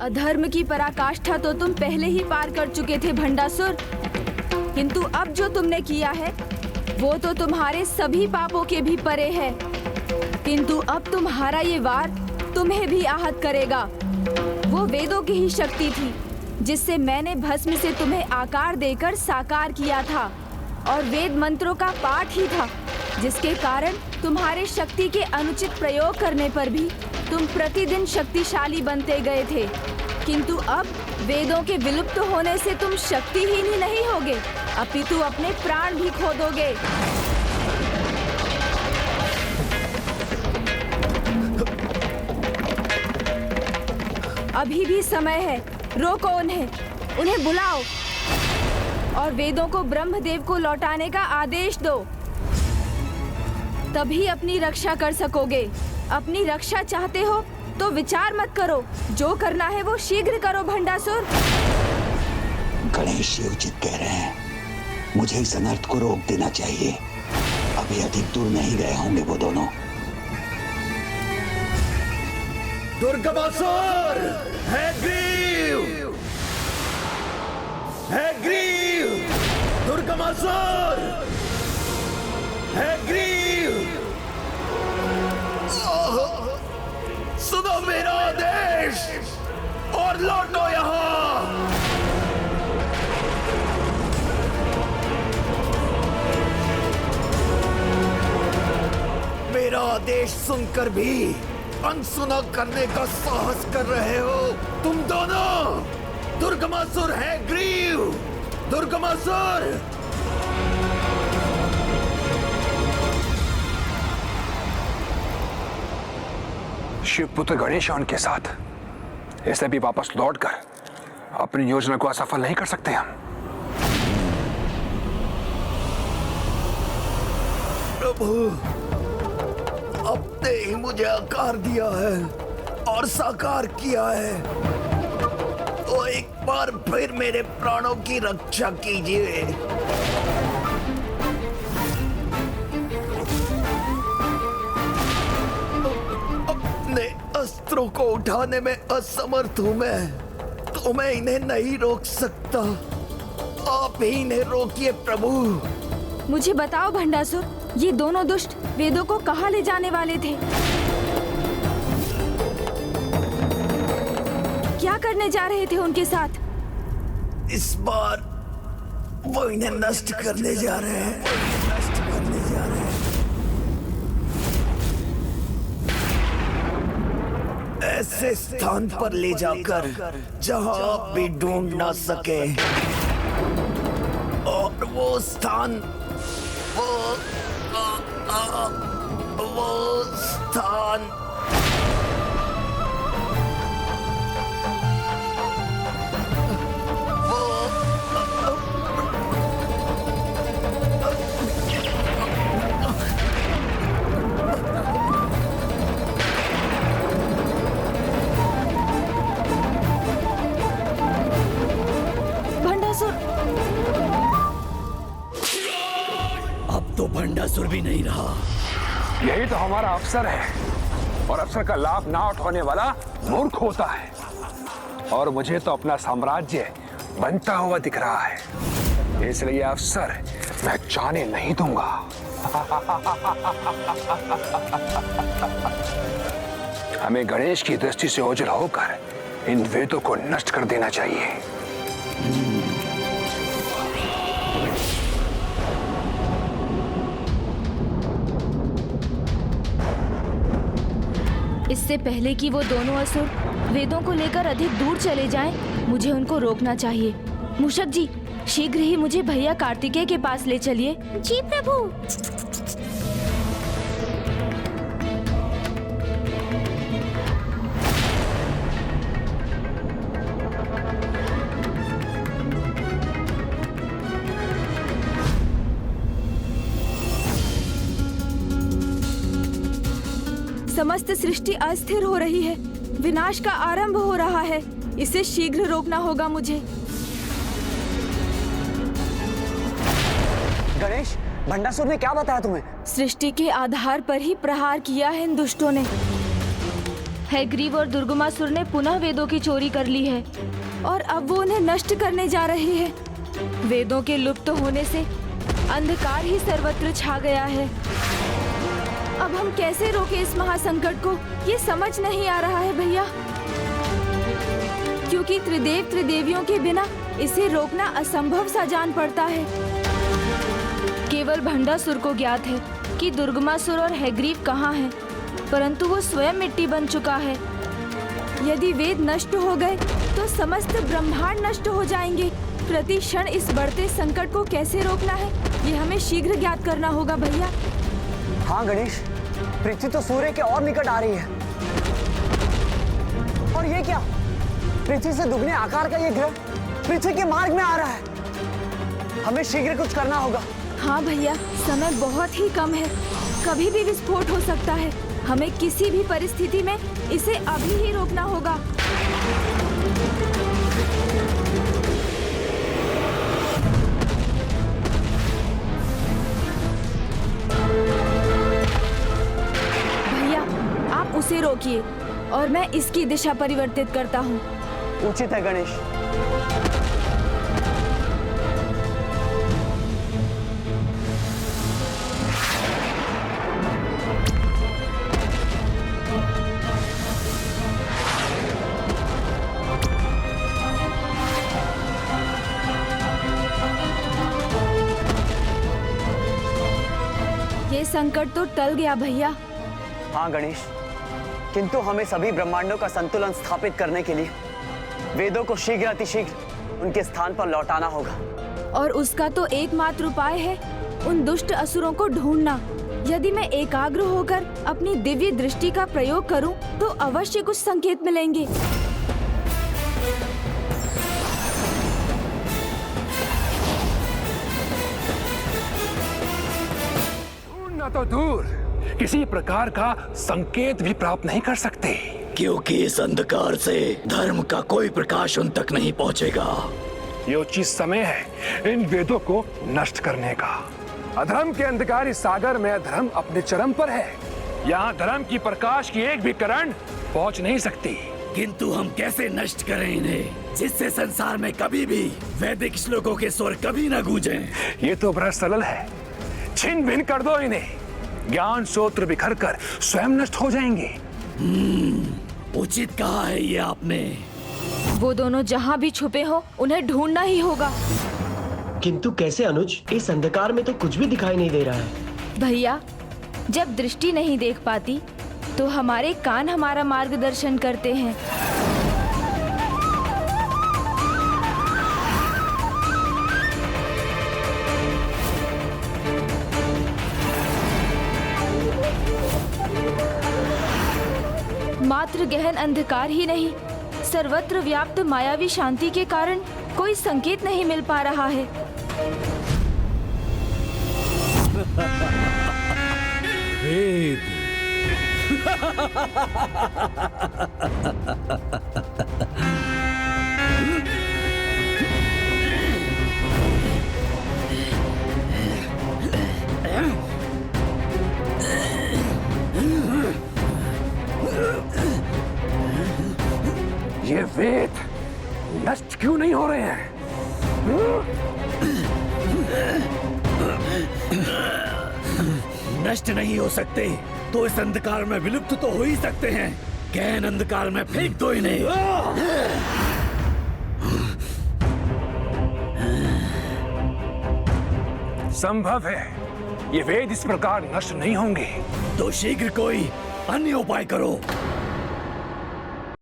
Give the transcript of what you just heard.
अधर्म की पराकाष्ठा तो तुम पहले ही पार कर चुके थे भंडासुर, किंतु अब जो तुमने किया है वो तो तुम्हारे सभी पापों के भी परे है। किंतु अब तुम्हारा ये वार तुम्हें भी आहत करेगा। वो वेदों की ही शक्ति थी जिससे मैंने भस्म से तुम्हें आकार देकर साकार किया था, और वेद मंत्रों का पाठ ही था जिसके कारण तुम्हारे शक्ति के अनुचित प्रयोग करने पर भी तुम प्रतिदिन शक्तिशाली बनते गए थे। किंतु अब वेदों के विलुप्त होने से तुम शक्तिहीन ही नहीं होगे, अपितु अपने प्राण भी खो दोगे। अभी भी समय है, रोको उन्हें बुलाओ और वेदों को ब्रह्मदेव को लौटाने का आदेश दो। तभी अपनी रक्षा कर सकोगे। अपनी रक्षा चाहते हो तो विचार मत करो, जो करना है वो शीघ्र करो भंडासुर। गणेश जी उचित कह रहे हैं, मुझे इस अनर्थ को रोक देना चाहिए। अभी अधिक दूर नहीं गए होंगे वो दोनों। दुर्गमासुर, हैग्रीव, हैग्रीव, दुर्गमासुर, हैग्रीव, सुनो मेरा आदेश और लौटो यहाँ। मेरा आदेश सुनकर भी अनसुना करने का साहस कर रहे हो तुम दोनों। दुर्गमासुर हैग्रीव, दुर्गमासुर। शिवपुत्र गणेश है उनके साथ, इसलिए भी वापस लौटकर अपनी योजना को असफल नहीं कर सकते हम। प्रभु, आपने ही मुझे आकार दिया है और साकार किया है, तो एक बार फिर मेरे प्राणों की रक्षा कीजिए। अपने अस्त्रों को उठाने में असमर्थ हूं मैं, तो मैं इन्हें नहीं रोक सकता। आप ही इन्हें रोकिए प्रभु। मुझे बताओ भंडासुर, ये दोनों दुष्ट वेदों को कहाँ ले जाने वाले थे? क्या करने जा रहे थे उनके साथ? इस बार वो इन्हें नष्ट करने जा रहे हैं, नष्ट करने जा रहे हैं। ऐसे स्थान पर ले जाकर जहां आप भी ढूंढ ना सके, और वो स्थान वो स्थान भंडासुर, अब तो भंडासुर भी नहीं रहा। यही तो हमारा अवसर है, और अवसर का लाभ ना उठाने वाला मूर्ख होता है। और मुझे तो अपना साम्राज्य बनता हुआ दिख रहा है, इसलिए यह अवसर मैं जाने नहीं दूंगा। हमें गणेश की दृष्टि से ओझल होकर इन वेदों को नष्ट कर देना चाहिए। इससे पहले कि वो दोनों असुर वेदों को लेकर अधिक दूर चले जाएं, मुझे उनको रोकना चाहिए। मूषक जी, शीघ्र ही मुझे भैया कार्तिकेय के पास ले चलिए। जी प्रभु। समस्त सृष्टि अस्थिर हो रही है, विनाश का आरंभ हो रहा है। इसे शीघ्र रोकना होगा मुझे। गणेश, भंडासुर ने क्या बताया तुम्हें? सृष्टि के आधार पर ही प्रहार किया है इन दुष्टों ने। हैग्रीव और दुर्गमासुर ने पुनः वेदों की चोरी कर ली है और अब वो उन्हें नष्ट करने जा रहे हैं। वेदों के लुप्त होने से अंधकार ही सर्वत्र छा गया है। अब हम कैसे रोके इस महासंकट को, ये समझ नहीं आ रहा है भैया, क्योंकि त्रिदेव त्रिदेवियों के बिना इसे रोकना असंभव सा जान पड़ता है। केवल भंडासुर को ज्ञात है कि दुर्गमासुर और हैग्रीव कहाँ हैं, परंतु वो स्वयं मिट्टी बन चुका है। यदि वेद नष्ट हो गए तो समस्त ब्रह्मांड नष्ट हो जाएंगे। प्रति क्षण इस बढ़ते संकट को कैसे रोकना है, ये हमें शीघ्र ज्ञात करना होगा भैया। हाँ गणेश, पृथ्वी तो सूर्य के और निकट आ रही है। और ये क्या, पृथ्वी से दुगने आकार का ये ग्रह पृथ्वी के मार्ग में आ रहा है। हमें शीघ्र कुछ करना होगा। हाँ भैया, समय बहुत ही कम है, कभी भी विस्फोट हो सकता है। हमें किसी भी परिस्थिति में इसे अभी ही रोकना होगा। भैया, आप उसे रोकिए और मैं इसकी दिशा परिवर्तित करता हूँ। उचित है गणेश। ये संकट तो टल गया भैया। हाँ गणेश, किंतु हमें सभी ब्रह्मांडों का संतुलन स्थापित करने के लिए वेदों को शीघ्र अतिशीघ्र उनके स्थान पर लौटाना होगा। और उसका तो एकमात्र उपाय है उन दुष्ट असुरों को ढूंढना। यदि मैं एकाग्र होकर अपनी दिव्य दृष्टि का प्रयोग करूं, तो अवश्य कुछ संकेत मिलेंगे। ढूंढना तो दूर, किसी प्रकार का संकेत भी प्राप्त नहीं कर सकते, क्योंकि इस अंधकार से धर्म का कोई प्रकाश उन तक नहीं पहुंचेगा। ये उचित समय है इन वेदों को नष्ट करने का। अधर्म के अंधकारी सागर में अधर्म अपने चरम पर है। यहाँ धर्म की प्रकाश की एक भी किरण पहुंच नहीं सकती। किंतु हम कैसे नष्ट करें इन्हें, जिससे संसार में कभी भी वैदिक श्लोकों के स्वर कभी न गूंजें। ये तो बड़ा सरल है, छिन भिन कर दो इन्हें, ज्ञान सूत्र बिखर कर स्वयं नष्ट हो जाएंगे। उचित कहा है ये आपने। वो दोनों जहाँ भी छुपे हो, उन्हें ढूंढना ही होगा। किंतु कैसे अनुज, इस अंधकार में तो कुछ भी दिखाई नहीं दे रहा है। भैया, जब दृष्टि नहीं देख पाती तो हमारे कान हमारा मार्गदर्शन करते हैं। मात्र गहन अंधकार ही नहीं, सर्वत्र व्याप्त मायावी शांति के कारण कोई संकेत नहीं मिल पा रहा है। वेद ये वेद नष्ट क्यों नहीं हो रहे हैं? नष्ट नहीं हो सकते तो इस अंधकार में विलुप्त तो हो ही सकते हैं। गहन अंधकार में फेंक दो इन्हें। संभव है ये वेद इस प्रकार नष्ट नहीं होंगे। तो शीघ्र कोई अन्य उपाय करो।